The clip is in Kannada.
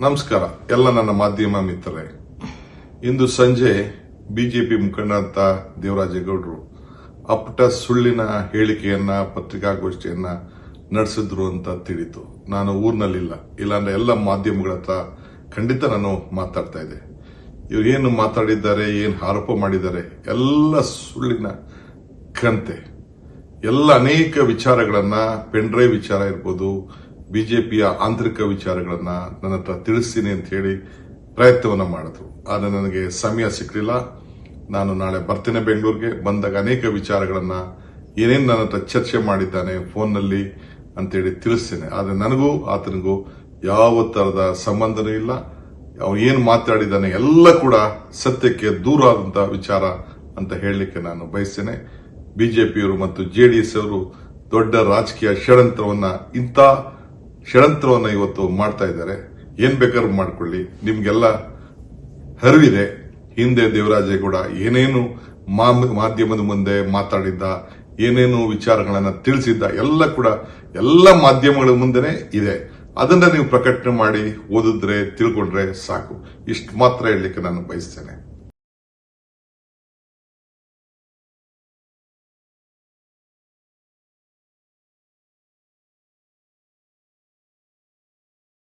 ನಮಸ್ಕಾರ ಎಲ್ಲ ನನ್ನ ಮಾಧ್ಯಮ ಮಿತ್ರರೇ. ಇಂದು ಸಂಜೆ ಬಿಜೆಪಿ ಮುಖಂಡ ದೇವರಾಜೇಗೌಡರು ಅಪ್ಪಟ ಸುಳ್ಳಿನ ಹೇಳಿಕೆಯನ್ನ ಪತ್ರಿಕಾಗೋಷ್ಠಿಯನ್ನ ನಡೆಸಿದ್ರು ಅಂತ ತಿಳಿತು. ನಾನು ಊರಿನಲ್ಲಿಲ್ಲ, ಇಲ್ಲಾಂದ್ರೆ ಎಲ್ಲ ಮಾಧ್ಯಮಗಳ ಹತ್ರ ಖಂಡಿತ ನಾನು ಮಾತಾಡ್ತಾ ಇದ್ದೆ. ಇವ್ರು ಏನು ಮಾತಾಡಿದ್ದಾರೆ, ಏನು ಆರೋಪ ಮಾಡಿದ್ದಾರೆ ಎಲ್ಲ ಸುಳ್ಳಿನ ಕಂತೆ. ಎಲ್ಲ ಅನೇಕ ವಿಚಾರಗಳನ್ನ, ಪೆನ್ಡ್ರೈವ್ ವಿಚಾರ ಇರ್ಬೋದು, ಬಿಜೆಪಿಯ ಆಂತರಿಕ ವಿಚಾರಗಳನ್ನ ನನ್ನ ಹತ್ರ ತಿಳಿಸ್ತೀನಿ ಅಂತ ಹೇಳಿ ಪ್ರಯತ್ನವನ್ನ ಮಾಡಿದ್ರು. ಆದರೆ ನನಗೆ ಸಮಯ ಸಿಕ್ಕಲಿಲ್ಲ. ನಾನು ನಾಳೆ ಬರ್ತೇನೆ ಬೆಂಗಳೂರಿಗೆ. ಬಂದಾಗ ಅನೇಕ ವಿಚಾರಗಳನ್ನ ಏನೇನು ನನ್ನ ಹತ್ರ ಚರ್ಚೆ ಮಾಡಿದ್ದಾನೆ ಫೋನ್ನಲ್ಲಿ ಅಂತೇಳಿ ತಿಳಿಸ್ತೇನೆ. ಆದರೆ ನನಗೂ ಆತನಿಗೂ ಯಾವ ತರದ ಸಂಬಂಧನೂ ಇಲ್ಲ. ಅವನು ಏನು ಮಾತಾಡಿದ್ದಾನೆ ಎಲ್ಲ ಕೂಡ ಸತ್ಯಕ್ಕೆ ದೂರ ಆದಂತಹ ವಿಚಾರ ಅಂತ ಹೇಳಲಿಕ್ಕೆ ನಾನು ಬಯಸ್ತೇನೆ. ಬಿಜೆಪಿಯವರು ಮತ್ತು ಜೆಡಿಎಸ್ ಅವರು ದೊಡ್ಡ ರಾಜಕೀಯ ಷಡ್ಯಂತ್ರವನ್ನ ಇವತ್ತು ಮಾಡ್ತಾ ಇದ್ದಾರೆ. ಏನ್ ಬೇಕಾದ್ರೂ ಮಾಡ್ಕೊಳ್ಳಿ, ನಿಮ್ಗೆಲ್ಲ ಅರಿವಿದೆ. ಹಿಂದೆ ದೇವರಾಜೇಗೌಡ ಏನೇನು ಮಾಧ್ಯಮದ ಮುಂದೆ ಮಾತಾಡಿದ್ದ, ಏನೇನು ವಿಚಾರಗಳನ್ನ ತಿಳಿಸಿದ್ದ ಎಲ್ಲ ಕೂಡ ಎಲ್ಲ ಮಾಧ್ಯಮಗಳ ಮುಂದೆನೆ ಇದೆ. ಅದನ್ನ ನೀವು ಪ್ರಕಟಣೆ ಮಾಡಿ ಓದಿದ್ರೆ ತಿಳ್ಕೊಂಡ್ರೆ ಸಾಕು. ಇಷ್ಟು ಮಾತ್ರ ಹೇಳಲಿಕ್ಕೆ ನಾನು ಬಯಸ್ತೇನೆ.